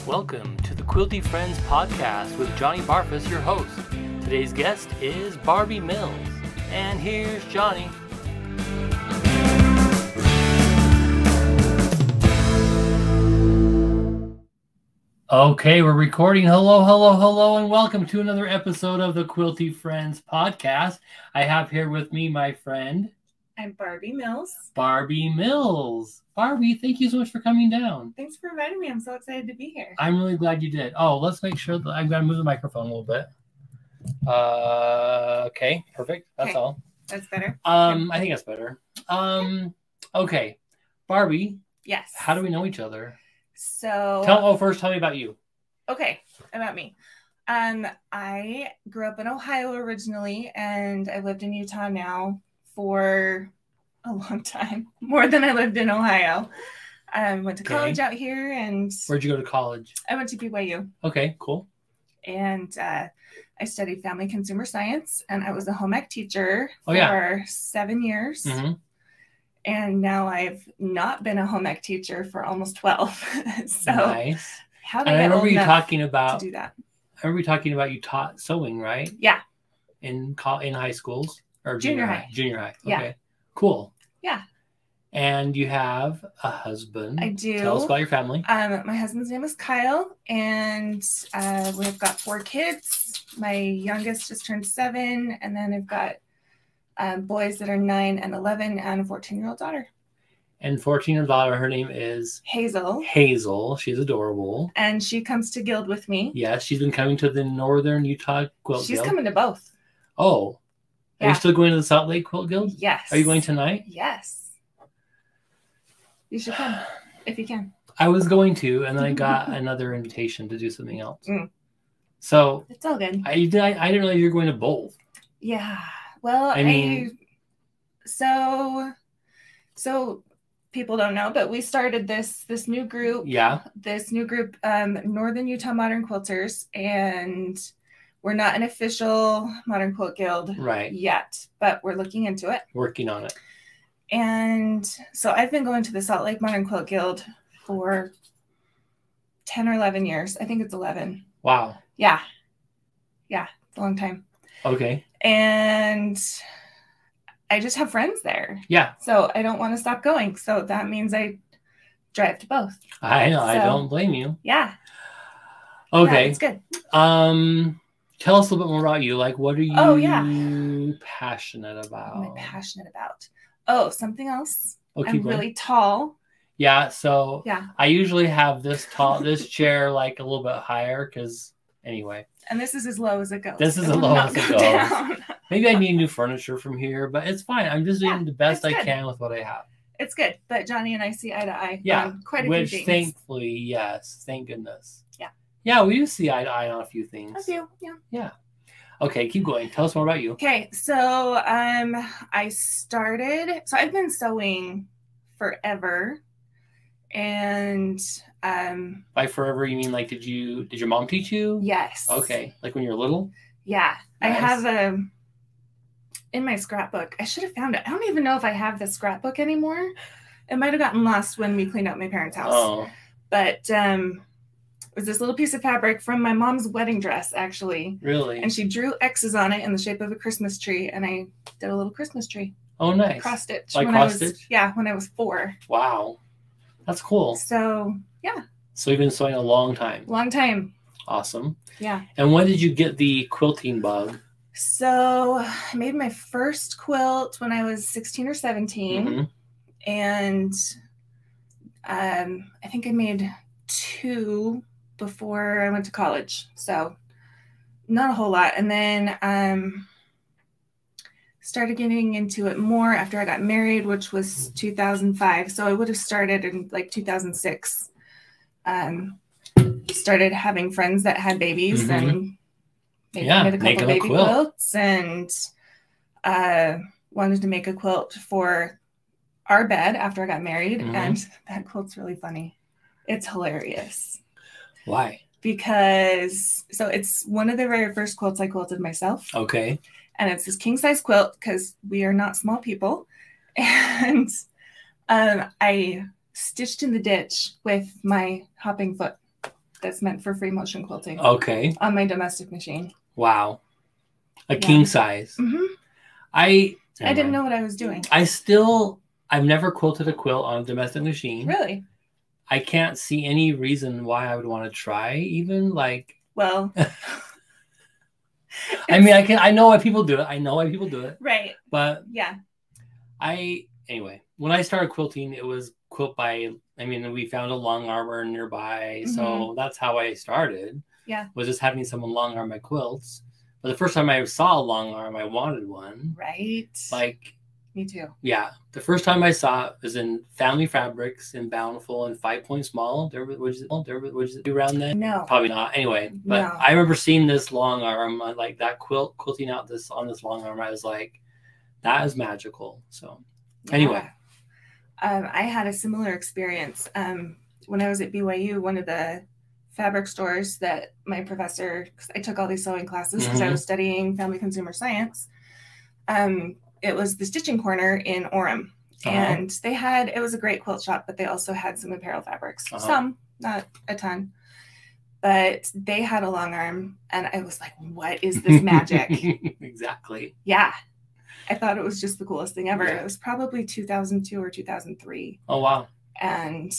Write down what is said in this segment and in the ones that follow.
Welcome to the Quilty Friends podcast with Johnny Barfuss, your host. Today's guest is Barbie Mills. And here's Johnny. Okay, we're recording. Hello, and welcome to another episode of the Quilty Friends podcast. I have here with me my friend. I'm Barbie Mills. Barbie Mills. Barbie, thank you so much for coming down. Thanks for inviting me. I'm so excited to be here. I'm really glad you did. Oh, let's make sure that I've got to move the microphone a little bit. Okay, perfect. That's all. That's better. I think that's better. Okay. Barbie. Yes. How do we know each other? So First tell me about you. Okay, about me. I grew up in Ohio originally, and I lived in Utah now for a long time, more than I lived in Ohio. I went to college out here, and where'd you go to college? I went to BYU. Okay, cool. And I studied family consumer science, and I was a home ec teacher for 7 years. Mm-hmm. And now I've not been a home ec teacher for almost 12. So nice. How did I remember you talking about to do that? I remember you talking about you taught sewing, right? Yeah. In high schools or junior high? Junior high. Okay. Yeah. Cool. Yeah. And you have a husband. I do. Tell us about your family. My husband's name is Kyle, and we've got 4 kids. My youngest just turned 7, and then I've got boys that are 9 and 11, and a 14-year-old daughter. And 14-year-old daughter, her name is Hazel. Hazel. She's adorable. And she comes to Guild with me. Yes, she's been coming to the Northern Utah Quilt Guild. She's coming to both. Oh. Are you still going to the Salt Lake Quilt Guild? Yes. Are you going tonight? Yes. You should come, if you can. I was going to, and then I got another invitation to do something else. Mm. So it's all good. I didn't realize you were going to both. Yeah. Well, so people don't know, but we started this new group. Yeah. This new group, Northern Utah Modern Quilters, and we're not an official Modern Quilt Guild yet, but we're looking into it. Working on it. And so I've been going to the Salt Lake Modern Quilt Guild for 10 or 11 years. I think it's 11. Wow. Yeah. Yeah. It's a long time. Okay. And I just have friends there. Yeah. So I don't want to stop going. So that means I drive to both. I know. So, I don't blame you. Yeah. Okay. Yeah, it's good. Tell us a little bit more about you. Like, what are you passionate about? What am I passionate about? Oh, something else. I'm really tall. Yeah. So I usually have this chair like a little bit higher because anyway. And this is as low as it goes. This is as low as it goes. Maybe I need new furniture from here, but it's fine. I'm just doing the best I can with what I have. It's good. But Johnny and I see eye to eye. Yeah. Quite a few things. Which thankfully, yes. Thank goodness. Yeah. Yeah, we do see eye to eye on a few things. A few, yeah. Yeah. Okay, keep going. Tell us more about you. Okay, so I've been sewing forever. And by forever you mean like did your mom teach you? Yes. Okay. Like when you were little? Yeah. Nice. I have in my scrapbook. I should have found it. I don't even know if I have the scrapbook anymore. It might have gotten lost when we cleaned out my parents' house. Oh. But it was this little piece of fabric from my mom's wedding dress, actually. Really? And she drew X's on it in the shape of a Christmas tree, and I did a little Christmas tree. Oh, nice. Cross stitch. Like cross stitch? Yeah, when I was 4. Wow. That's cool. So, yeah. So you've been sewing a long time. Long time. Awesome. Yeah. And when did you get the quilting bug? So I made my first quilt when I was 16 or 17. Mm-hmm. And I think I made 2 before I went to college. So not a whole lot. And then started getting into it more after I got married, which was 2005. So I would have started in like 2006. Started having friends that had babies. Mm-hmm. And made a couple baby quilts, and wanted to make a quilt for our bed after I got married. Mm-hmm. And that quilt's really funny. It's hilarious. Why? Because it's one of the very first quilts I quilted myself. Okay. And it's this king size quilt because we are not small people. And I stitched in the ditch with my hopping foot. that's meant for free motion quilting. Okay. On my domestic machine. Wow. A king size. Mm-hmm. I didn't know what I was doing. I've never quilted a quilt on a domestic machine. Really? I can't see any reason why I would want to try even Well, I mean, I know why people do it. Right. But yeah. Anyway, when I started quilting, it was quilt by, we found a long armor nearby. Mm-hmm. So that's how I started. Yeah. Was just having someone long arm my quilts. But the first time I saw a long arm, I wanted one. Right. Me too. Yeah. The first time I saw it was in Family Fabrics in Bountiful and 5 Point Small. Was it around then? No. Probably not. Anyway, but No. I remember seeing this long arm, like that quilting out on this long arm. I was like, that is magical. So anyway. I had a similar experience. When I was at BYU, one of the fabric stores that my professor, because I took all these sewing classes because I was studying family consumer science. It was the Stitching Corner in Orem. And it was a great quilt shop, but they also had some apparel fabrics. Some, not a ton. But they had a long arm, and I was like, what is this magic? Exactly. Yeah. I thought it was just the coolest thing ever. Yeah. It was probably 2002 or 2003. Oh, wow. And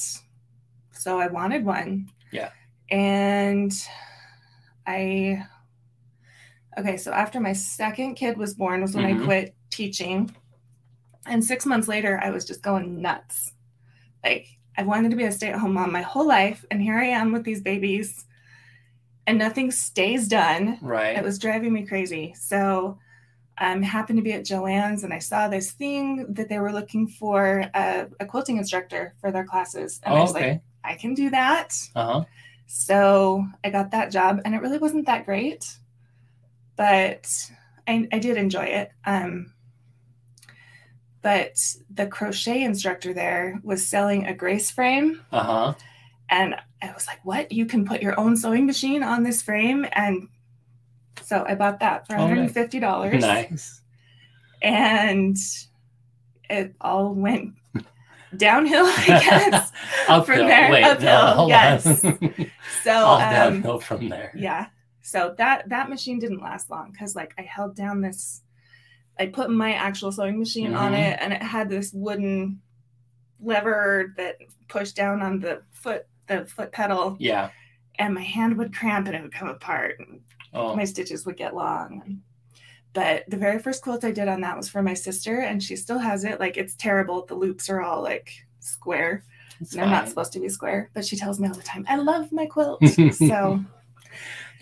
so I wanted one. Yeah. And so after my second kid was born was when I quit teaching. And 6 months later, I was just going nuts. Like, I wanted to be a stay-at-home mom my whole life. And here I am with these babies. And nothing stays done. Right. It was driving me crazy. So I happened to be at Joann's, and I saw this thing that they were looking for a quilting instructor for their classes. And I was like, I can do that. So I got that job, and it really wasn't that great. But I did enjoy it. But the crochet instructor there was selling a Grace frame. And I was like, what? You can put your own sewing machine on this frame? And so I bought that for $150. Nice. And it all went downhill, I guess. Uphill. From there. Wait, uphill. no, yes. So all downhill from there. Yeah. So that machine didn't last long because I held down this, I put my actual sewing machine on it, and it had this wooden lever that pushed down on the foot pedal. Yeah. And my hand would cramp and it would come apart. And my stitches would get long. But the very first quilt I did on that was for my sister, and she still has it. It's terrible. The loops are all square. They're not supposed to be square, but she tells me all the time, I love my quilt. So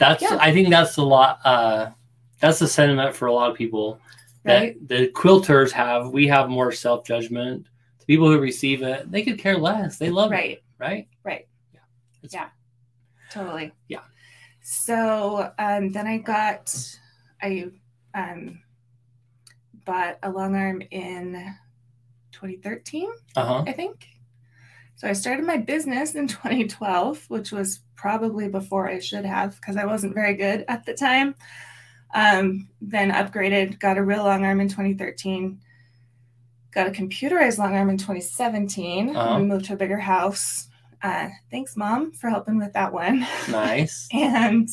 I think that's a lot. That's the sentiment for a lot of people. Right? That the quilters we have more self-judgment. The people who receive it, they could care less. They love it. Right? Right. Yeah. Totally. Yeah. So then I bought a long arm in 2013, I think. So I started my business in 2012, which was probably before I should have because I wasn't very good at the time. Then upgraded, got a real long arm in 2013, got a computerized long arm in 2017. We moved to a bigger house. Thanks, Mom, for helping with that one. Nice. And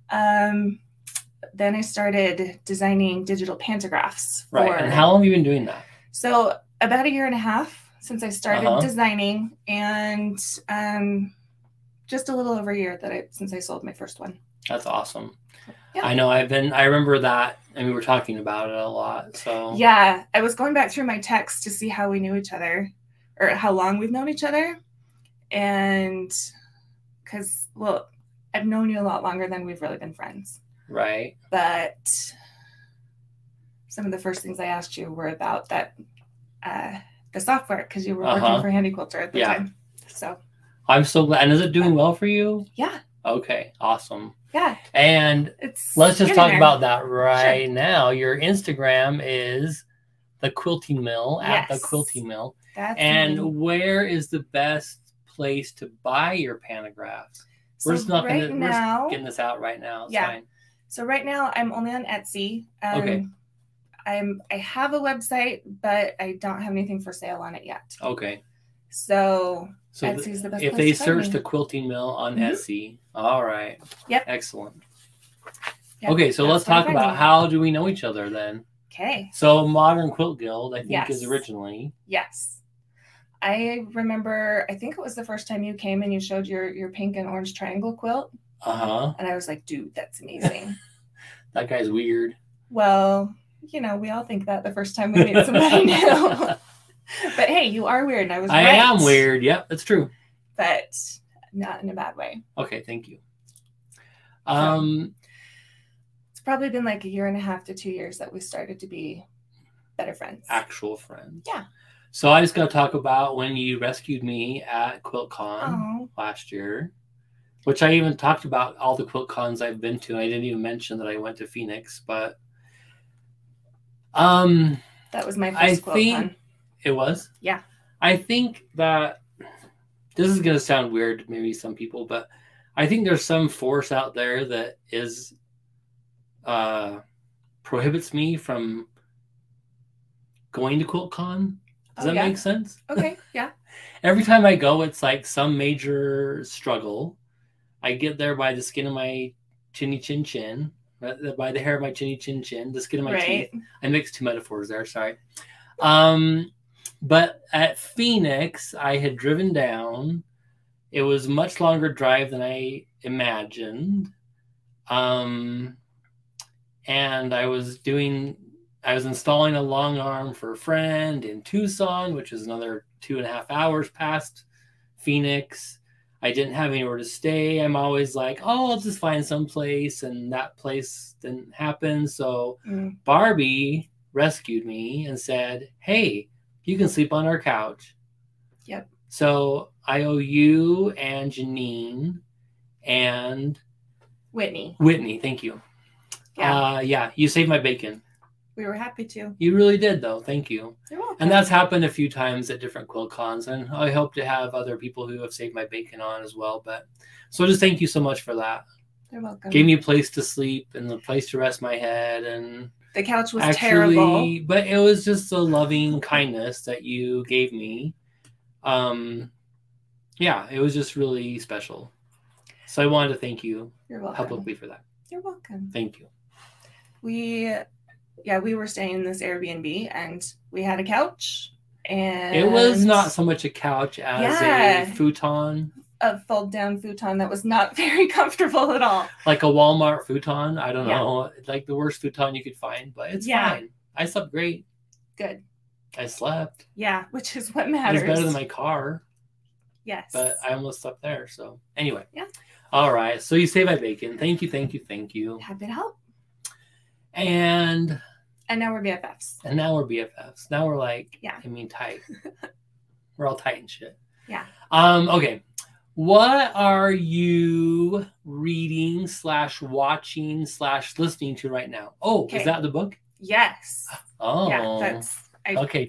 then I started designing digital pantographs. Right. And how long have you been doing that? So about 1.5 years since I started designing, and just a little over a year since I sold my first one. That's awesome. Yeah. I know I remember that, and we were talking about it a lot. So yeah, I was going back through my texts to see how we knew each other or how long we've known each other. And because, I've known you a lot longer than we've really been friends. Right. But some of the first things I asked you were about that, the software, because you were working for Handy Quilter at the time. So I'm so glad. And is it doing well for you? Yeah. Okay. Awesome. Yeah. And let's just talk about that right now. Your Instagram is the Quilting Mill, at the Quilting Mill. That's me. Where is the best place to buy your pantographs? We're getting this out right now. It's fine. So right now I'm only on Etsy. I have a website, but I don't have anything for sale on it yet. Okay. So So Etsy's the best if place they to find search me. the Quilting Mill on Mhm. Etsy, all right. Yep. Excellent. Yep, Okay, so let's that's where to talk find about me. how do we know each other then? Okay. So Modern Quilt Guild, I think, is Yes. originally. Yes. I remember, I think it was the first time you came and you showed your pink and orange triangle quilt. Uh-huh. And I was like, dude, that's amazing. That guy's weird. Well, you know, we all think that the first time we meet somebody new. But hey, you are weird, and I was right. I am weird. Yep, that's true. But not in a bad way. Okay, thank you. It's probably been like 1.5 to 2 years that we started to be better friends. Actual friends. Yeah. So I just got to talk about when you rescued me at QuiltCon last year, which I even talked about all the QuiltCons I've been to. I didn't even mention that I went to Phoenix, but that was my first QuiltCon. It was? Yeah. I think that this is going to sound weird to maybe some people, but I think there's some force out there that is prohibits me from going to QuiltCon. Does that make sense? Okay, yeah. Every time I go, it's like some major struggle. I get there by the skin of my chinny chin chin, by the hair of my chinny chin chin, the skin of my teeth. I mixed two metaphors there, sorry. But at Phoenix, I had driven down. It was a much longer drive than I imagined. And I was installing a long arm for a friend in Tucson, which is another 2.5 hours past Phoenix. I didn't have anywhere to stay. I'm always like, oh, I'll just find some place, and that place didn't happen. So Barbie rescued me and said, hey, you can sleep on our couch. Yep. So I owe you and Janine and Whitney, thank you. Yeah, you saved my bacon. We were happy to. You really did, though. Thank you. You're welcome. And that's happened a few times at different QuiltCons, and I hope to have other people who have saved my bacon on as well. But so just thank you so much for that. You're welcome. Gave me a place to sleep and a place to rest my head, and the couch was terrible. But it was just a loving kindness that you gave me. Yeah, it was just really special. So I wanted to thank you publicly for that. You're welcome. Thank you. We were staying in this Airbnb, and we had a couch, and it was not so much a couch as a futon. A fold-down futon that was not very comfortable at all. Like a Walmart futon. I don't know. Like the worst futon you could find, but it's fine. I slept great. Good. I slept. Yeah, which is what matters. It was better than my car. Yes. But I almost slept there, so anyway. Yeah. All right. So you saved my bacon. Thank you, thank you, thank you. Happy to help. And now we're BFFs. Now we're like, tight. We're all tight and shit. Yeah. Okay. What are you reading / watching / listening to right now? Oh, is that the book? Yes. Oh. Yeah,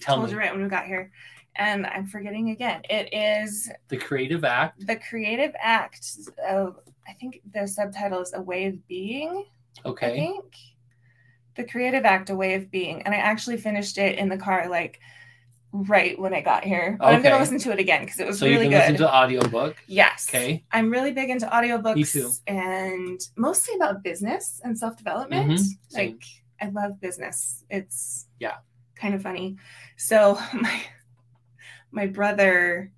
tell me. You right when we got here. And I'm forgetting again. It is The Creative Act. The Creative Act of, I think the subtitle is A Way of Being. Okay. I think. The Creative Act, A Way of Being. And I actually finished it in the car, like, right when I got here. But I'm going to listen to it again because it was really good. So you can listen to audiobook? Yes. Okay. I'm really big into audiobooks. Me too. And mostly about business and self-development. Mm-hmm. Like, I love business. It's kind of funny. So my brother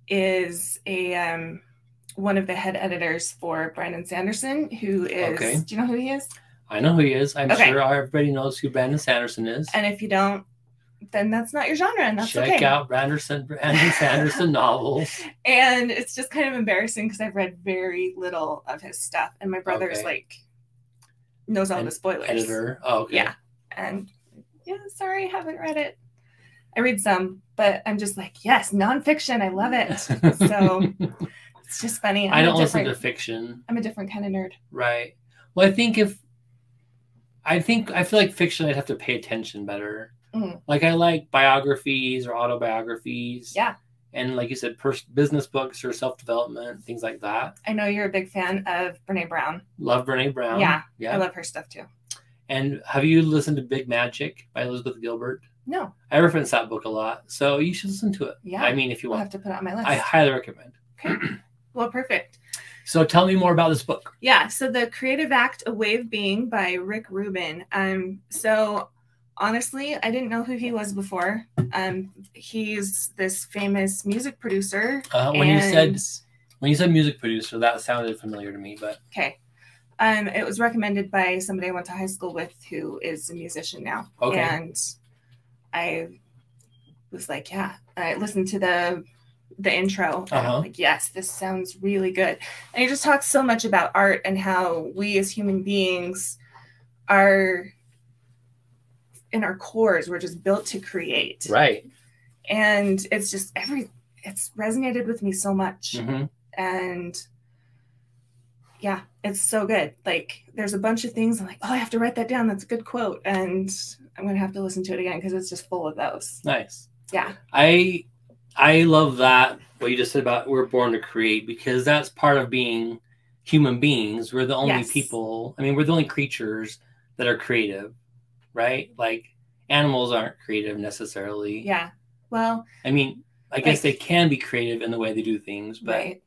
is one of the head editors for Brandon Sanderson, who is, do you know who he is? I know who he is. I'm sure everybody knows who Brandon Sanderson is. And if you don't, then that's not your genre, and that's Check out Brandon Sanderson novels. And it's just kind of embarrassing because I've read very little of his stuff, and my brother's knows all the spoilers. Editor. Oh, okay. Yeah. And sorry, I haven't read it. I read some, but I'm just like, yes, nonfiction. I love it. So it's just funny. I don't listen to fiction. I'm a different kind of nerd. Right. Well, I feel like fiction, I'd have to pay attention better. Mm-hmm. Like I like biographies or autobiographies. Yeah. And like you said, business books or self-development, things like that. I know you're a big fan of Brene Brown. Love Brene Brown. Yeah. I love her stuff too. And have you listened to Big Magic by Elizabeth Gilbert? No. I reference that book a lot, so you should listen to it. Yeah. I mean, if you I'll want. have to put it on my list. I highly recommend. Okay. Well, perfect. So tell me more about this book. Yeah. So The Creative Act, A Way of Being by Rick Rubin. So honestly, I didn't know who he was before. He's this famous music producer. When you said music producer, that sounded familiar to me, but okay. It was recommended by somebody I went to high school with who is a musician now. Okay. And I was like, yeah. I listened to the intro. And I'm like, yes, this sounds really good. And he just talks so much about art and how we as human beings are in our cores, we're just built to create. Right. And it's just it's resonated with me so much. Mm-hmm. And yeah, it's so good. Like there's a bunch of things I'm like, oh, I have to write that down. That's a good quote. And I'm going to have to listen to it again because it's just full of those. Nice. Yeah. I love that, what you just said about we're born to create, because that's part of being human beings. We're the only people. I mean, we're the only creatures that are creative, right? Like animals aren't creative necessarily. Yeah. Well, I mean, I guess they can be creative in the way they do things, but right.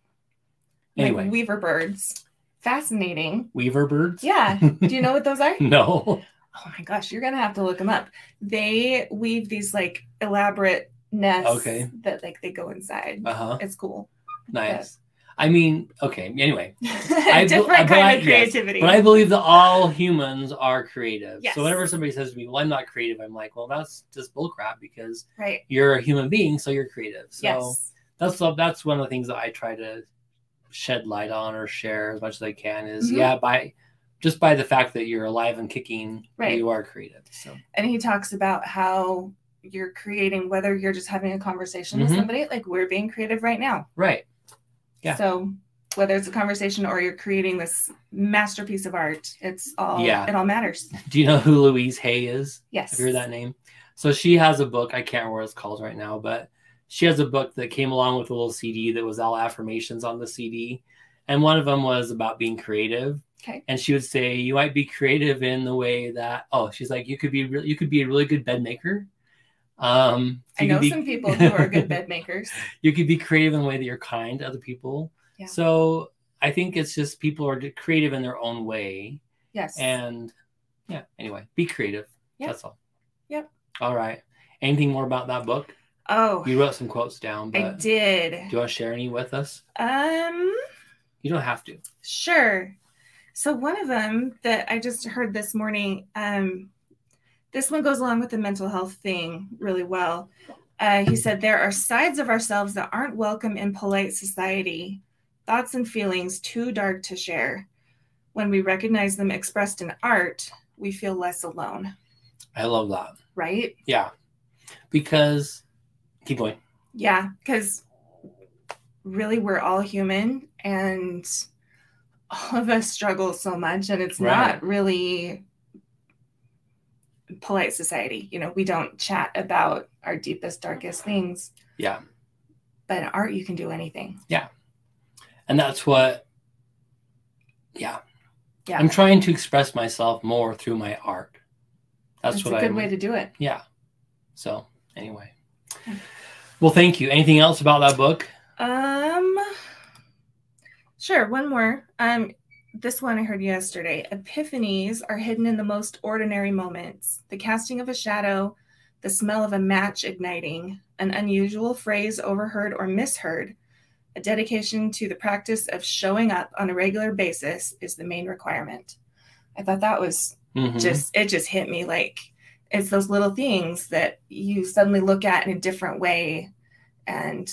Anyway. Like weaver birds. Fascinating. Weaver birds? Yeah. Do you know what those are? No. Oh my gosh, you're gonna have to look them up. They weave these like elaborate nests that like they go inside. It's cool. Nice. I mean, okay. Anyway, different kind of creativity. Yes, but I believe that all humans are creative. Yes. So whenever somebody says to me, "Well, I'm not creative," I'm like, "Well, that's just bullcrap because you're a human being, so you're creative." So that's one of the things that I try to shed light on or share as much as I can. Is by the fact that you're alive and kicking, you are creative. So, and he talks about how you're creating, whether you're just having a conversation with somebody, like we're being creative right now. Right. Yeah. So whether it's a conversation or you're creating this masterpiece of art, it's all, it all matters. Do you know who Louise Hay is? Yes. Have you heard that name? So she has a book. I can't remember what it's called right now, but she has a book that came along with a little CD that was all affirmations on the CD. And one of them was about being creative. Okay. And she would say, you might be creative in the way that, she's like, you could be a really good bed maker. I know some people who are good bed makers. You could be creative in the way that you're kind to other people. Yeah. So I think it's just people are creative in their own way. Yes. And anyway, be creative. Yep. That's all. Yep. All right. Anything more about that book? Oh, you wrote some quotes down. But I did. Do you want to share any with us? You don't have to. Sure. So one of them that I just heard this morning, this one goes along with the mental health thing really well. He said, there are sides of ourselves that aren't welcome in polite society, thoughts and feelings too dark to share. When we recognize them expressed in art, we feel less alone. I love that. Right? Yeah. Because, keep going. Yeah, because really we're all human and all of us struggle so much, and it's not really polite society. You know, we don't chat about our deepest, darkest things. Yeah. But in art, you can do anything. Yeah. And that's what, I'm trying to express myself more through my art. That's what a good way to do it. Yeah. So anyway. Well, thank you. Anything else about that book? Sure. One more. This one I heard yesterday. Epiphanies are hidden in the most ordinary moments. The casting of a shadow, the smell of a match igniting, an unusual phrase overheard or misheard, a dedication to the practice of showing up on a regular basis is the main requirement. I thought that was it just hit me. Like, it's those little things that you suddenly look at in a different way. And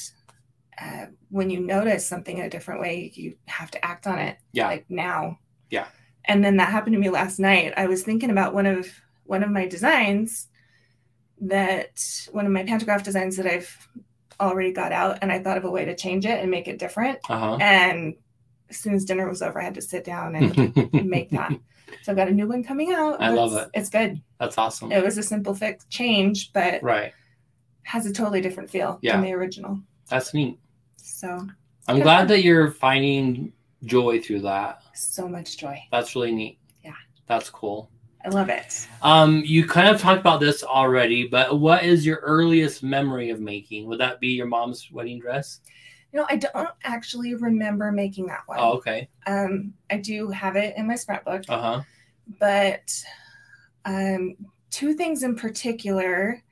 when you notice something in a different way, you have to act on it. Yeah. Like now. Yeah. And then that happened to me last night. I was thinking about one of my designs, one of my pantograph designs that I've already got out, and I thought of a way to change it and make it different. And as soon as dinner was over, I had to sit down and make that. So I've got a new one coming out. I love it. It's good. That's awesome. It was a simple fix change, but has a totally different feel than the original. That's neat. So I'm glad that you're finding joy through that. So much joy. That's really neat. Yeah. That's cool. I love it. You kind of talked about this already, but what is your earliest memory of making? Would that be your mom's wedding dress? You know, I don't actually remember making that one. Oh, okay. I do have it in my scrapbook. Uh-huh. But two things in particular.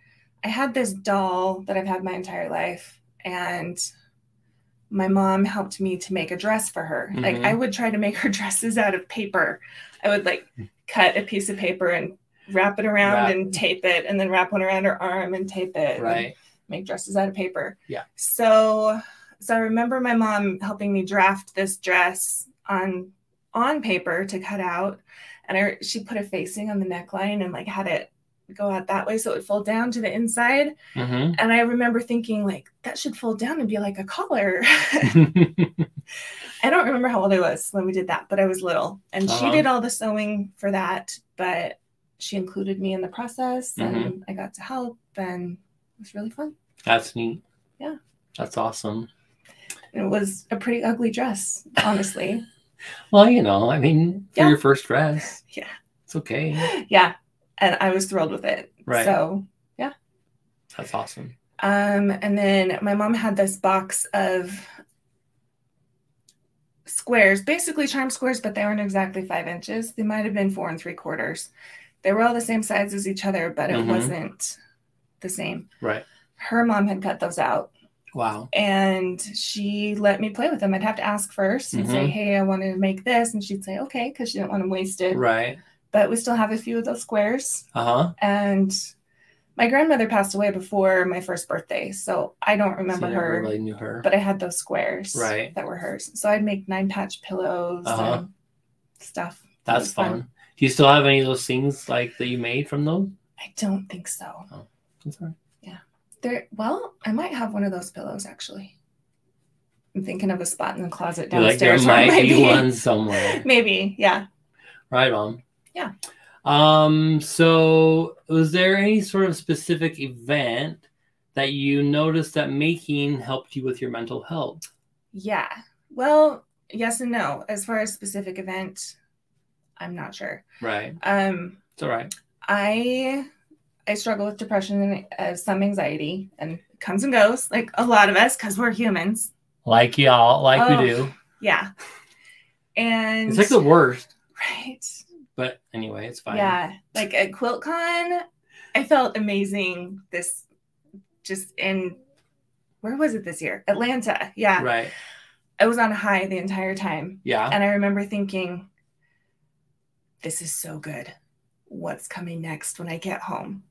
I had this doll that I've had my entire life, and my mom helped me to make a dress for her. Mm-hmm. Like, I would try to make her dresses out of paper. I would like cut a piece of paper and wrap it around and tape it, and then wrap one around her arm and tape it. Right. And make dresses out of paper. Yeah. So I remember my mom helping me draft this dress on paper to cut out, and she put a facing on the neckline and like had it go out that way so it would fold down to the inside. Mm-hmm. And I remember thinking, like, that should fold down and be like a collar. I don't remember how old I was when we did that, but I was little, and she did all the sewing for that, but she included me in the process, and I got to help, and it was really fun. That's neat. Yeah. That's awesome. It was a pretty ugly dress, honestly. Well, you know, I mean, for your first dress. Yeah. It's okay. Yeah. And I was thrilled with it. Right. So, yeah. That's awesome. And then my mom had this box of squares, basically charm squares, but they weren't exactly 5 inches. They might have been 4 3/4. They were all the same size as each other, but it wasn't the same. Right. Her mom had cut those out. Wow. And she let me play with them. I'd have to ask first and say, hey, I want to make this. And she'd say, okay, because she didn't want them wasted. Right. But we still have a few of those squares. Uh-huh. And my grandmother passed away before my first birthday, so I don't remember her. Really knew her. But I had those squares that were hers. So I'd make 9-patch pillows and stuff. That's fun. Do you still have any of those things like that you made from those? I don't think so. Oh, that's all right. Yeah. Well, I might have one of those pillows actually. I'm thinking of a spot in the closet downstairs. Like there might be one somewhere. Maybe, yeah. Right on. Yeah. So was there any sort of specific event that you noticed that making helped you with your mental health? Yeah. Well, yes and no. As far as specific event, I'm not sure. Right. It's all right. I struggle with depression and some anxiety, and it comes and goes, like a lot of us, because we're humans. Like y'all, we do. Yeah. And it's like the worst. Right. But anyway, it's fine. Yeah. Like at QuiltCon, I felt amazing where was it this year? Atlanta. Yeah. Right. I was on a high the entire time. Yeah. And I remember thinking, this is so good. What's coming next when I get home?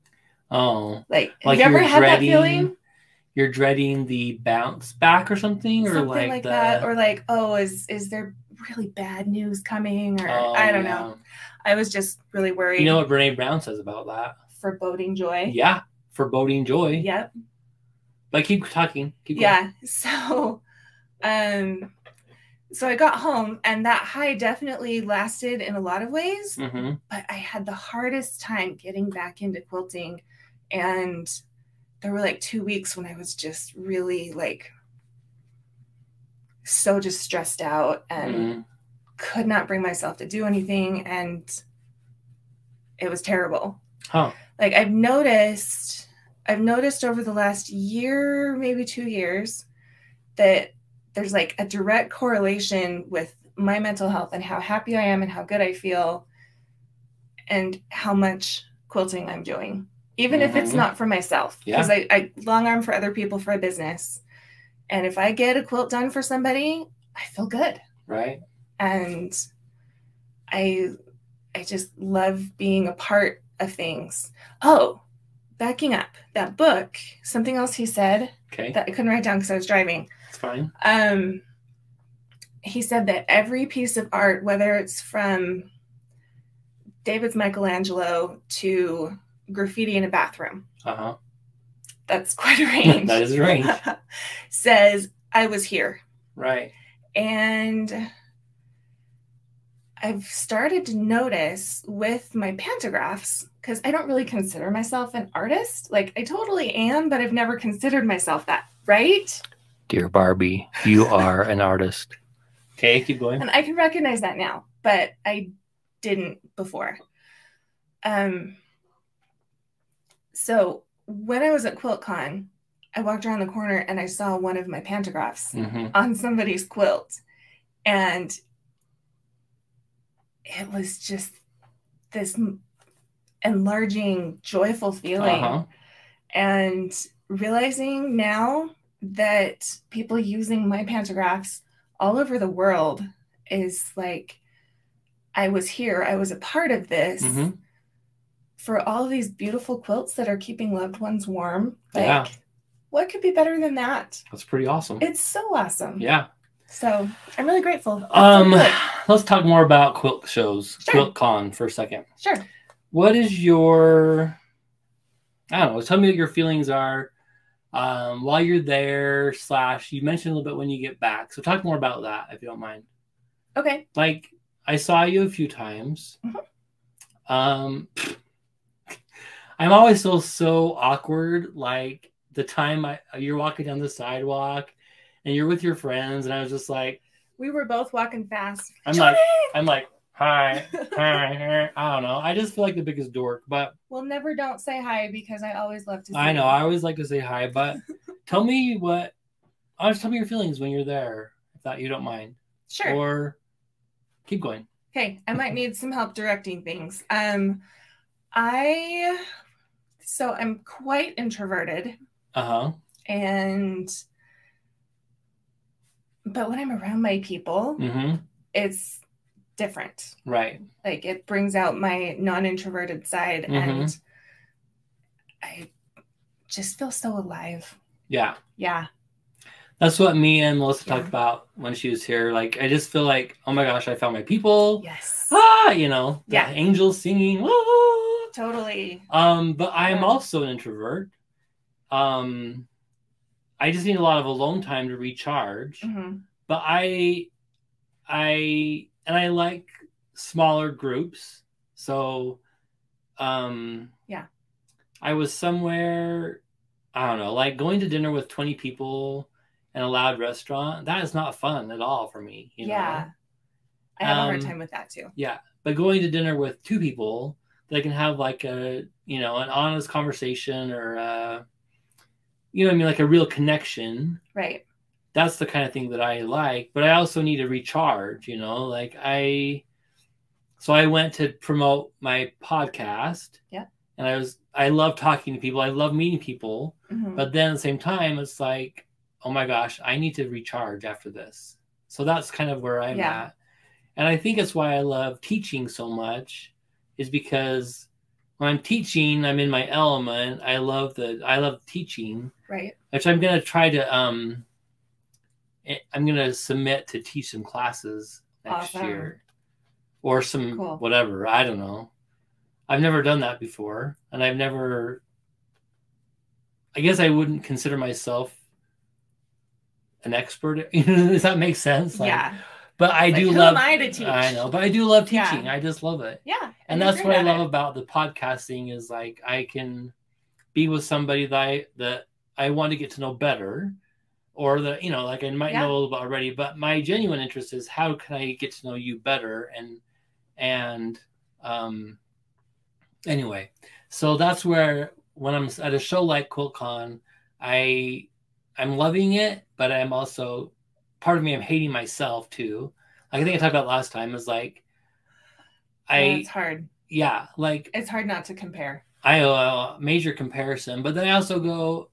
Oh. Like have you ever had that feeling? You're dreading the bounce back or something? Or something like that. Or like, oh, is there really bad news coming? Or I don't know. I was just really worried. You know what Brene Brown says about that? Foreboding joy. Yeah. Foreboding joy. Yep. But keep talking. Keep going. Yeah. So I got home, and that high definitely lasted in a lot of ways, but I had the hardest time getting back into quilting. And there were like 2 weeks when I was just really like so just stressed out and could not bring myself to do anything. And it was terrible. Huh. Like I've noticed over the last year, maybe 2 years, that there's like a direct correlation with my mental health and how happy I am and how good I feel and how much quilting I'm doing, even if it's not for myself. Because I long arm for other people for a business. And if I get a quilt done for somebody, I feel good. Right. And I just love being a part of things. Oh, backing up, that book, something else he said that I couldn't write down because I was driving. It's fine. He said that every piece of art, whether it's from David's Michelangelo to graffiti in a bathroom, that's quite a range. That is a range. Says, I was here. Right. And I've started to notice with my pantographs, because I don't really consider myself an artist. Like, I totally am, but I've never considered myself that, right? Dear Barbie, you are an artist. Okay, keep going. And I can recognize that now, but I didn't before. So when I was at QuiltCon, I walked around the corner and I saw one of my pantographs on somebody's quilt. And it was just this enlarging, joyful feeling. And realizing now that people using my pantographs all over the world is like, I was here, I was a part of this. For all these beautiful quilts that are keeping loved ones warm. Like, what could be better than that? That's pretty awesome. It's so awesome. Yeah. So I'm really grateful. Let's talk more about quilt shows, QuiltCon for a second. Sure. What is your, I don't know, tell me what your feelings are while you're there, / you mentioned a little bit when you get back. So talk more about that, if you don't mind. Okay. Like, I saw you a few times. I'm always so awkward. Like the time you're walking down the sidewalk and you're with your friends, and I was just like, we were both walking fast. I'm like, hi, hi. I don't know. I just feel like the biggest dork, but don't say hi because I always love to say I know. I always like to say hi, but tell me your feelings when you're there, if you don't mind. Sure. Or keep going. Okay, I might need some help directing things. So I'm quite introverted. But when I'm around my people, it's different. Right. Like it brings out my non-introverted side, and I just feel so alive. Yeah. Yeah. That's what me and Melissa talked about when she was here. Like, I just feel like, oh my gosh, I found my people. Yes. The angels singing. Totally. But I am also an introvert. I just need a lot of alone time to recharge. But I like smaller groups. So, I was somewhere, I don't know, like going to dinner with 20 people in a loud restaurant. That is not fun at all for me. You know? I have a hard time with that too. Yeah. But going to dinner with 2 people that can have like an honest conversation or, like a real connection. Right. That's the kind of thing that I like, but I also need to recharge, like so I went to promote my podcast. Yeah. And I love talking to people. I love meeting people, but then at the same time, it's like, oh my gosh, I need to recharge after this. So that's kind of where I'm at. And I think it's why I love teaching so much, is because when I'm teaching, I'm in my element. I love teaching. Right. Which I'm going to try to, I'm going to submit to teach some classes next year or some whatever. I don't know. I've never done that before. And I guess I wouldn't consider myself an expert. Does that make sense? But I do love. Who am I to teach? I know, but I do love teaching. I just love it. Yeah, and that's what I love about the podcasting is like I can be with somebody that I want to get to know better, or that like I might know a little bit already. But my genuine interest is how can I get to know you better, and anyway, so that's where when I'm at a show like QuiltCon, I'm loving it, but I'm also part of me, I'm hating myself too. Like I think I talked about last time is like, it's hard. Yeah. Like it's hard not to compare. I major comparison, but then I also go,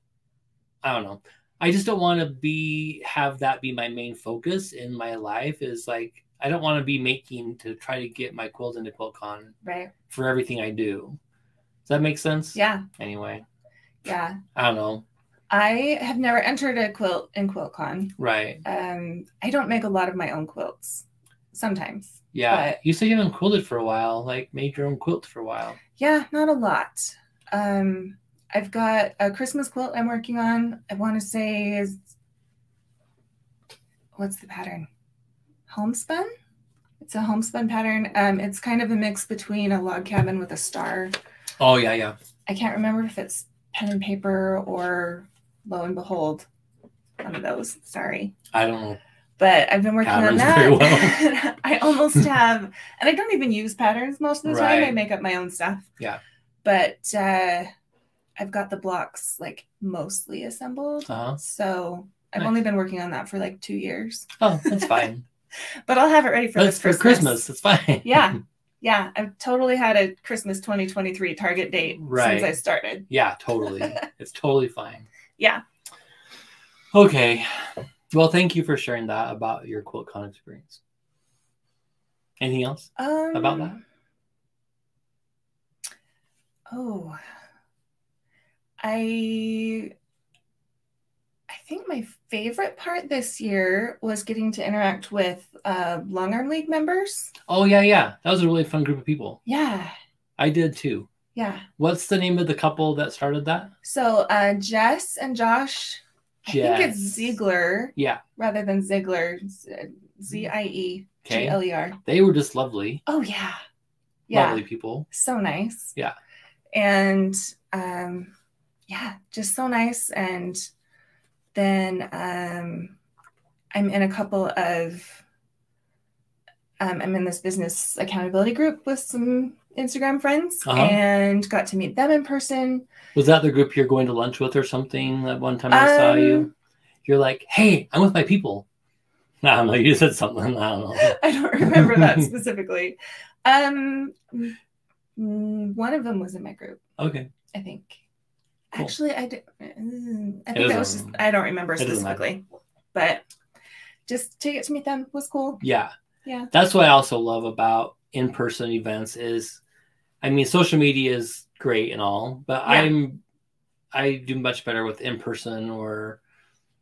I don't know. I just don't want to have that be my main focus in my life is like, I don't want to be making to try to get my quilt into QuiltCon for everything I do. Does that make sense? Yeah. Anyway. Yeah. I don't know. I have never entered a quilt in QuiltCon. Right. I don't make a lot of my own quilts. Sometimes. Yeah. You said you haven't quilted for a while, like made your own quilt for a while. Yeah, not a lot. I've got a Christmas quilt I'm working on. I want to say what's the pattern? Homespun? It's a homespun pattern. It's kind of a mix between a log cabin with a star. Oh, yeah, yeah. I can't remember if it's pen and paper or lo and behold, one of those. Sorry. I don't know. But I've been working Patterns on that. very well. I almost have, and I don't even use patterns most of the time. I Right. make up my own stuff. Yeah. But I've got the blocks like mostly assembled. So I've only been working on that for like 2 years. Oh, that's fine. But I'll have it ready for for Christmas. It's fine. Yeah. Yeah. I've totally had a Christmas 2023 target date since I started. Yeah, totally. It's totally fine. Yeah. Okay. Well, thank you for sharing that about your QuiltCon experience. Anything else about that? Oh, I think my favorite part this year was getting to interact with Long Arm League members. Oh, yeah. That was a really fun group of people. Yeah. I did too. Yeah. What's the name of the couple that started that? So Jess and Josh. I think it's Ziegler. Yeah. Rather than Ziegler. Ziegler. They were just lovely. Oh, yeah. Lovely people. So nice. Yeah. And just so nice. And then I'm in a couple of I'm in this business accountability group with some Instagram friends and got to meet them in person. Was that the group you're going to lunch with or something? That one time I saw you, you're like, "Hey, I'm with my people." I don't know. You said something. I don't know. I don't remember that specifically. One of them was in my group. Okay. I think. Cool. Actually, I think that was just, I don't remember specifically, but just to get to meet them was cool. Yeah. Yeah. That's what I also love about in-person events is, I mean, social media is great and all, but I do much better with in-person or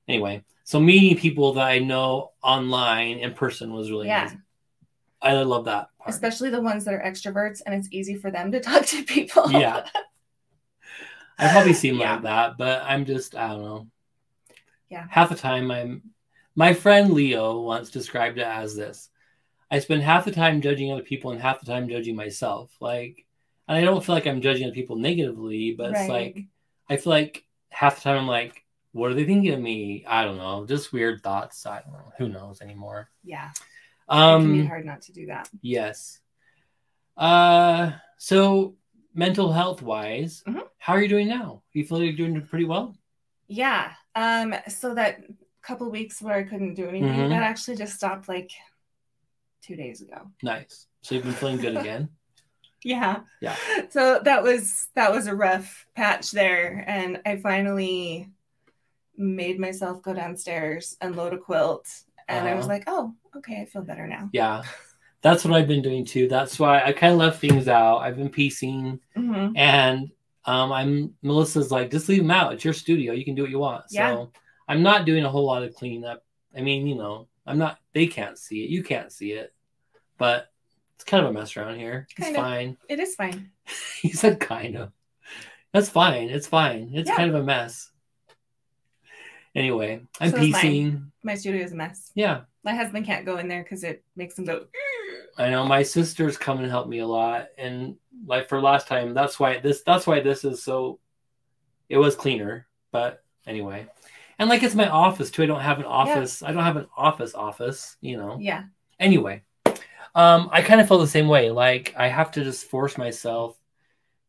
anyway. So meeting people that I know online in person was really amazing. I love that part. Especially the ones that are extroverts and it's easy for them to talk to people. Yeah. I probably seem like that, but I'm just, I don't know. Yeah. Half the time my friend Leo once described it as this. I spend half the time judging other people and half the time judging myself. Like, and I don't feel like I'm judging other people negatively, but it's like, I feel like half the time I'm like, what are they thinking of me? I don't know. Just weird thoughts. I don't know. Who knows anymore? Yeah. It can be hard not to do that. Yes. So mental health wise, how are you doing now? You feel like you're doing pretty well? Yeah. So that couple weeks where I couldn't do anything, that actually just stopped like 2 days ago. Nice. So you've been feeling good again? Yeah. So that was a rough patch there, and I finally made myself go downstairs and load a quilt, and I was like, oh, okay, I feel better now. Yeah. That's what I've been doing too. That's why I kind of left things out. I've been piecing, and Melissa's like, just leave them out. It's your studio. You can do what you want. So I'm not doing a whole lot of cleaning up. I mean, they can't see it. You can't see it, but it's kind of a mess around here. It's fine. It is fine. You said kind of. That's fine. It's fine. It's kind of a mess. Anyway, I'm piecing. My studio is a mess. Yeah. My husband can't go in there because it makes him go. I know my sister's come and helped me a lot, and like for last time, that's why this is so. It was cleaner, but anyway, and like it's my office too. I don't have an office. I don't have an office. Yeah. Anyway, I kind of feel the same way. Like I have to just force myself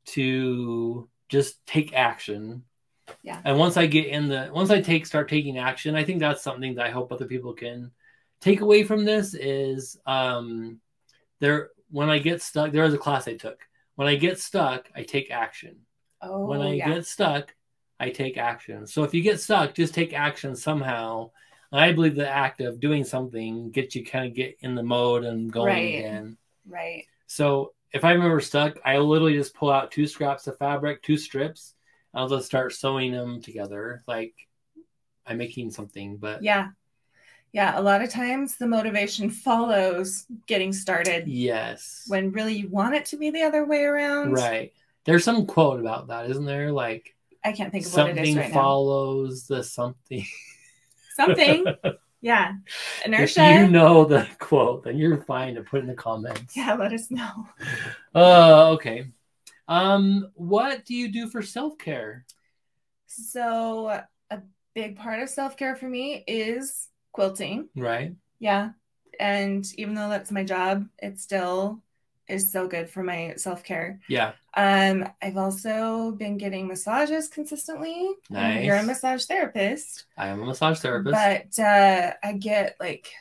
to just take action. Yeah. And once I start taking action, I think that's something that I hope other people can take away from this is when I get stuck, there was a class I took. When I get stuck, I take action. Oh, when I get stuck, I take action. So if you get stuck, just take action somehow. And I believe the act of doing something gets you kind of get in the mode and going again. Right. So if I'm ever stuck, I literally just pull out 2 scraps of fabric, 2 strips. I'll just start sewing them together. Like I'm making something, but yeah. A lot of times the motivation follows getting started. Yes. When really you want it to be the other way around. Right. There's some quote about that, isn't there? Like I can't think of what it is right now. Something follows the something. Something. Yeah. Inertia. If you know the quote, then you're fine to put in the comments. Yeah, let us know. Okay. What do you do for self-care? So a big part of self-care for me is quilting. Right. Yeah. And even though that's my job, it still is so good for my self-care. Yeah. I've also been getting massages consistently. Nice. You're a massage therapist. I am a massage therapist. But I get like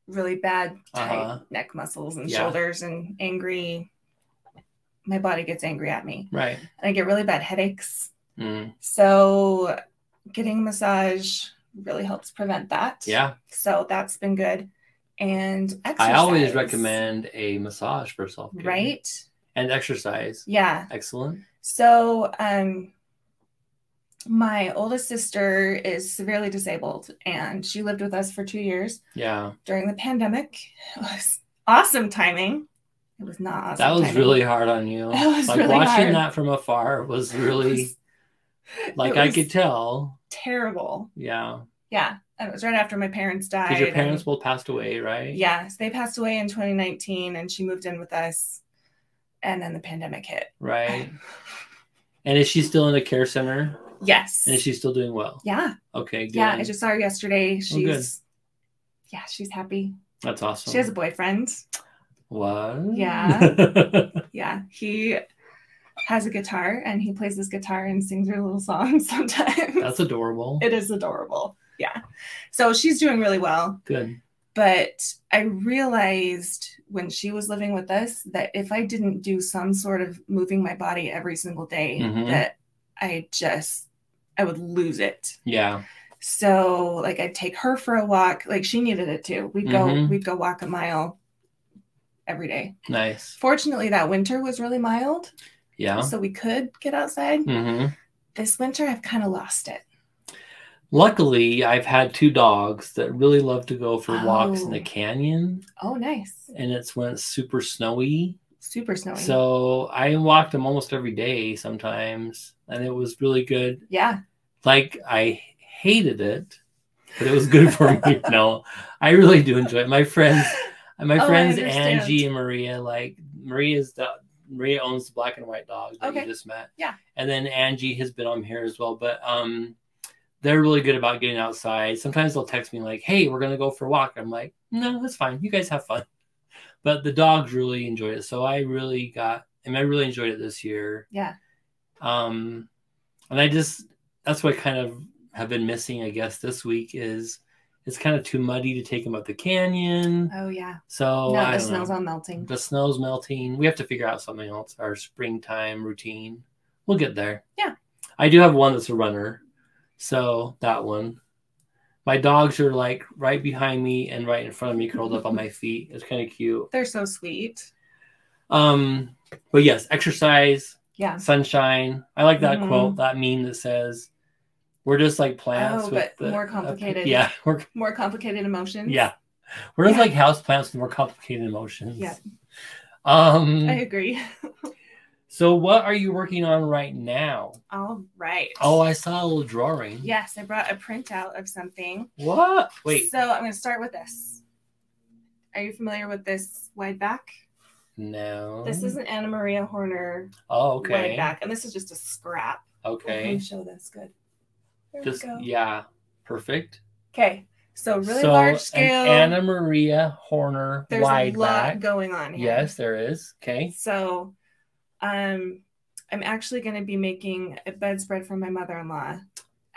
really bad tight neck muscles and shoulders and angry. My body gets angry at me. Right. And I get really bad headaches. So getting a massage really helps prevent that. Yeah. So that's been good. And exercise. I always recommend a massage for self-care. Right. And exercise. Yeah. Excellent. So my oldest sister is severely disabled, and she lived with us for 2 years. Yeah. During the pandemic. It was awesome timing. It was not awesome. That was timing. really hard on you. It was like really watching hard. that from afar was really like I could tell. Terrible. Yeah. Yeah. And it was right after my parents died. Because your parents both passed away, right? Yes. They passed away in 2019, and she moved in with us. And then the pandemic hit. Right. And is she still in a care center? Yes. And is she still doing well? Yeah. Okay, good. Yeah, I just saw her yesterday. She's she's happy. That's awesome. She has a boyfriend. What? Yeah. Yeah. He has a guitar, and he plays his guitar and sings her little songs sometimes. That's adorable. It is adorable. Yeah. So she's doing really well. Good. But I realized when she was living with us that if I didn't do some sort of moving my body every single day, that I would lose it. Yeah. So like I'd take her for a walk. Like she needed it too. We'd go walk a mile every day. Nice. Fortunately, that winter was really mild. Yeah. So we could get outside. This winter, I've kind of lost it. Luckily, I've had 2 dogs that really love to go for walks in the canyon. Oh, nice. And it's when it's super snowy. Super snowy. So I walked them almost every day sometimes. And it was really good. Yeah. Like I hated it, but it was good for me. No, I really do enjoy it. My friends Angie and Maria, like Maria owns the black and white dog that you just met. Yeah. And then Angie has been on here as well. But they're really good about getting outside. Sometimes they'll text me like, hey, we're going to go for a walk. I'm like, no, that's fine. You guys have fun. But the dogs really enjoyed it. So I really enjoyed it this year. Yeah. And that's what I kind of have been missing, I guess, this week is it's kind of too muddy to take them up the canyon. Oh, yeah. So the snow's all melting. The snow's melting. We have to figure out something else, our springtime routine. We'll get there. Yeah. I do have one that's a runner. So that one. My dogs are like right behind me and right in front of me, curled up on my feet. It's kind of cute. They're so sweet. But yes, exercise. Yeah. Sunshine. I like that quote, that meme that says, we're just like plants. But more complicated. More complicated emotions. Yeah. We're just like house plants with more complicated emotions. Yeah. I agree. So what are you working on right now? All right. Oh, I saw a little drawing. Yes, I brought a printout of something. What? Wait. So I'm going to start with this. Are you familiar with this wide back? No. This is an Anna Maria Horner wide back, and this is just a scrap. Okay. Let me show this. Good. There we go. Yeah. Perfect. Okay. So really large scale. Anna Maria Horner There's wide a lot back. going on here. Yes, there is. Okay. So I'm actually going to be making a bedspread for my mother-in-law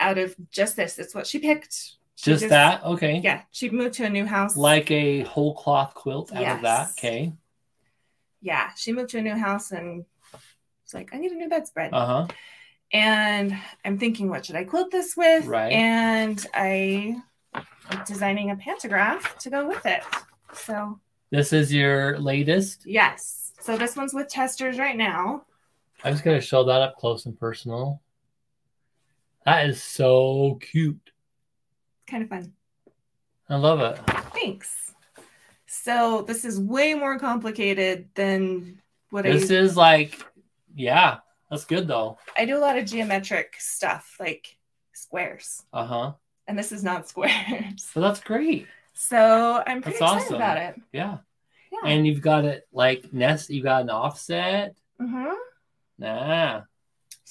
out of just this. It's what she picked. Just that? Okay. Yeah. She moved to a new house. Like a whole cloth quilt out of that. Okay. Yeah. She moved to a new house and it's like, I need a new bedspread. Uh-huh. And I'm thinking, what should I quilt this with? Right. And I'm designing a pantograph to go with it. So this is your latest? Yes. So this one's with testers right now. I'm just going to show that up close and personal. That is so cute. Kind of fun. I love it. Thanks. So this is way more complicated than what This is like, yeah, that's good though. I do a lot of geometric stuff, like squares. Uh-huh. And this is not squares. So that's great. So I'm pretty excited about it. Yeah. And you've got it like you got an offset. Mm-hmm. Nah.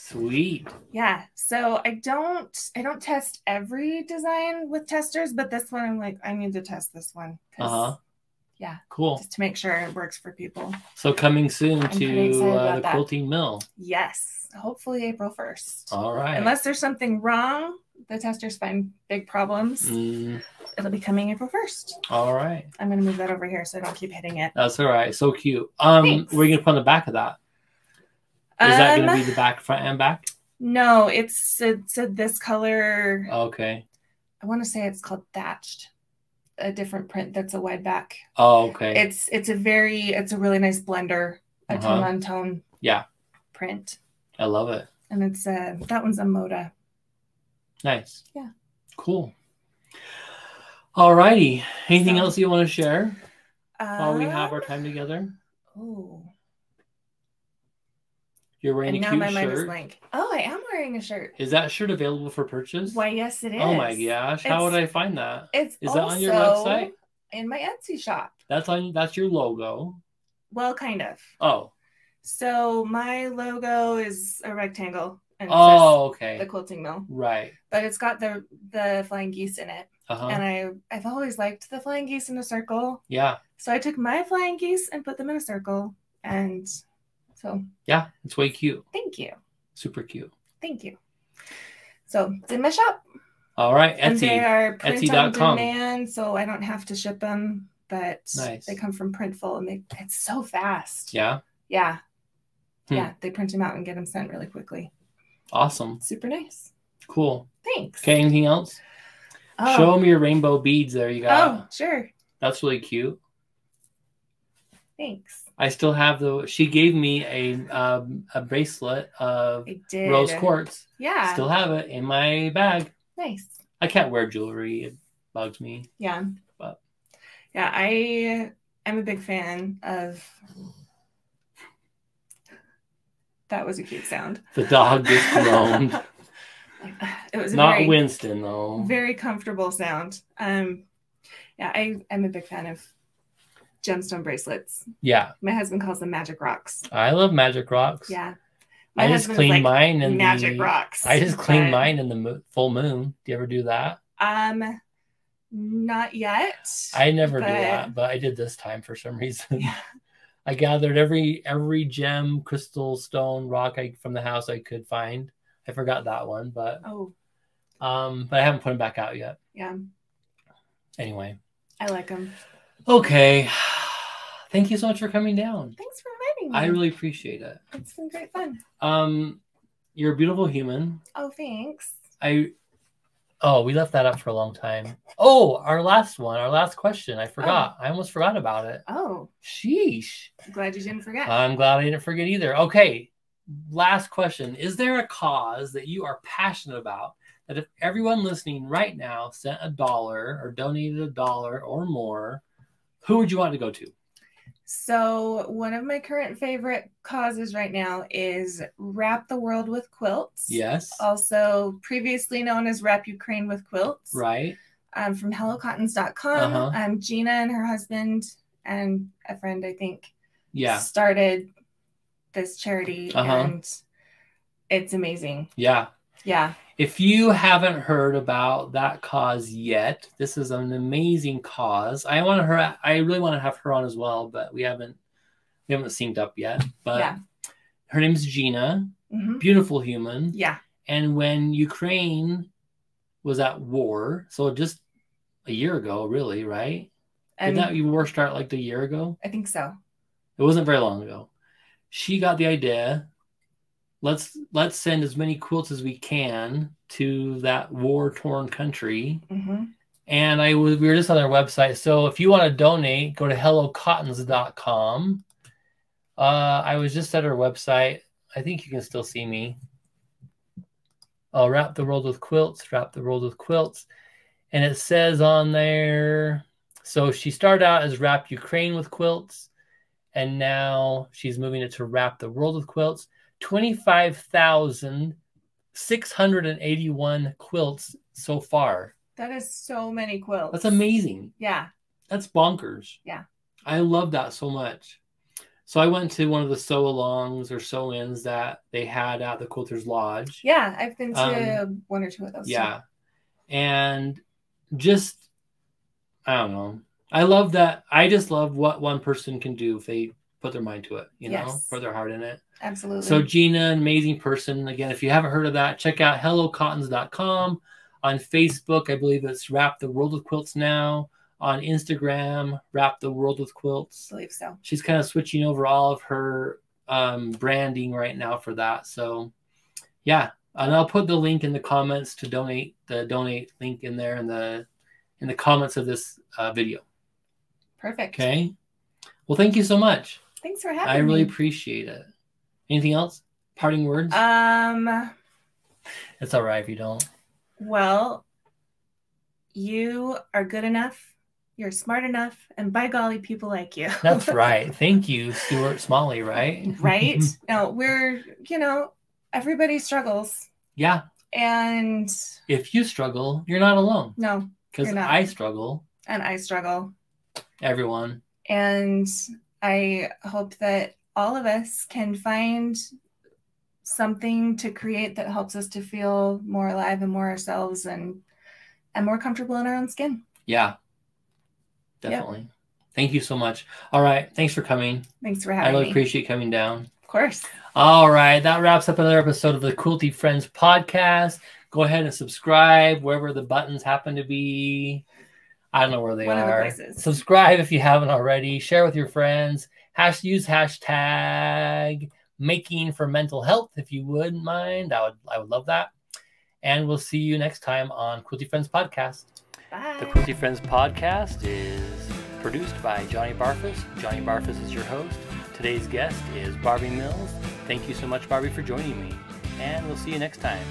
Sweet. Yeah. So I don't test every design with testers, but this one I'm like, I need to test this one. Yeah. Cool. Just to make sure it works for people. So coming soon to the Quilting Mill. Yes. Hopefully April 1st. All right. Unless there's something wrong, the testers find big problems. It'll be coming April 1st. All right. I'm going to move that over here so I don't keep hitting it. That's all right. So cute. Where are you going to put on the back of that? Is that going to be the back, front and back? No, it's this color. Okay. I want to say it's called Thatched. A different print that's a wide back. Oh, okay. It's a really nice blender, a tone on tone. Yeah. Print. I love it. And it's that one's a Moda. Nice. Yeah. Cool. All righty. Anything else you want to share while we have our time together? Oh. You're wearing a cute shirt. Now my mind is blank. Oh, I am wearing a shirt. Is that shirt available for purchase? Why, yes, it is. Oh my gosh. How would I find that? Is that on your website? In my Etsy shop. That's your logo. Well, kind of. Oh. So my logo is a rectangle. And okay. The Quilting Mill. Right. But it's got the flying geese in it. And I've always liked the flying geese in a circle. Yeah. So I took my flying geese and put them in a circle. And so. Yeah, it's way cute. Thank you. Super cute. Thank you. So it's in my shop. All right. Etsy. And they are print on Etsy.com. demand, so I don't have to ship them. But they come from Printful, and it's so fast. Yeah. Yeah. Yeah. They print them out and get them sent really quickly. Awesome. Super nice. Cool. Thanks. Okay. Anything else? Oh. Show them your rainbow beads there you got. Oh, sure. That's really cute. Thanks. I still have she gave me a bracelet of rose quartz. Yeah. Still have it in my bag. Nice. I can't wear jewelry. It bugs me. Yeah. But yeah, I am a big fan of. That was a cute sound. The dog just groaned. It was not Winston though. Very comfortable sound. Yeah, I'm a big fan of gemstone bracelets. Yeah. My husband calls them magic rocks. I love magic rocks. Yeah. I just cleaned mine in magic rocks. I just cleaned mine in the full moon. Do you ever do that? Not yet. I never do that, but I did this time for some reason. Yeah. I gathered every gem, crystal, stone, rock from the house I could find. I forgot that one, but but I haven't put them back out yet. Yeah. Anyway. I like them. Okay. Thank you so much for coming down. Thanks for inviting me. I really appreciate it. It's been great fun. You're a beautiful human. Oh, thanks. We left that up for a long time. Oh, our last question. I forgot. I almost forgot about it. Oh. Sheesh. I'm glad you didn't forget. I'm glad I didn't forget either. Okay. Last question. Is there a cause that you are passionate about that if everyone listening right now sent $1 or donated $1 or more, who would you want to go to? So one of my current favorite causes right now is Wrap the World with Quilts. Yes. Also previously known as Wrap Ukraine with Quilts. Right. From HelloCottons.com. Gina and her husband and a friend, I think, started this charity and it's amazing. Yeah. Yeah. If you haven't heard about that cause yet, this is an amazing cause. I really want to have her on as well, but we haven't synced up yet. But her name is Gina. Beautiful human. Yeah. And when Ukraine was at war, so just a year ago, really, right? Did that war start like a year ago? I think so. It wasn't very long ago. She got the idea. Let's send as many quilts as we can to that war-torn country. And we were just on their website. So if you want to donate, go to hellocottons.com. I was just at her website. I think you can still see me. Oh, Wrap the World with Quilts. Wrap the World with Quilts. And it says on there, so she started out as Wrap Ukraine with Quilts. And now she's moving it to Wrap the World with Quilts. 25,681 quilts so far. That is so many quilts. That's amazing. Yeah. That's bonkers. Yeah. I love that so much. So I went to one of the sew-alongs or sew-ins that they had at the Quilters Lodge. Yeah, I've been to one or two of those. Yeah. Too. And just, I don't know. I love that. I just love what one person can do if they put their mind to it, you know, put their heart in it. Absolutely. So Gina, an amazing person. Again, if you haven't heard of that, check out hellocottons.com. On Facebook, I believe it's Wrap the World with Quilts now. On Instagram, Wrap the World with Quilts. I believe so. She's kind of switching over all of her branding right now for that. So, yeah. And I'll put the link in the comments to donate, the donate link in there in the comments of this video. Perfect. Okay. Well, thank you so much. Thanks for having me. I really appreciate it. Anything else? Parting words? It's all right if you don't. Well, you are good enough. You're smart enough. And by golly, people like you. That's right. Thank you, Stuart Smalley, right? Right. No, we're, everybody struggles. Yeah. And if you struggle, you're not alone. No. Because I struggle. And I struggle. Everyone. And I hope that all of us can find something to create that helps us to feel more alive and more ourselves and more comfortable in our own skin. Yeah, definitely. Yep. Thank you so much. All right. Thanks for coming. Thanks for having me. I really appreciate coming down. Of course. All right. That wraps up another episode of the Quilty Friends podcast. Go ahead and subscribe wherever the buttons happen to be. I don't know where they are. One of the places. Subscribe if you haven't already. Share with your friends. Use hashtag making for mental health if you wouldn't mind. I would love that. And we'll see you next time on Quilty Friends Podcast. Bye. The Quilty Friends Podcast is produced by Johnny Barfuss. Johnny Barfuss is your host. Today's guest is Barbie Mills. Thank you so much, Barbie, for joining me. And we'll see you next time.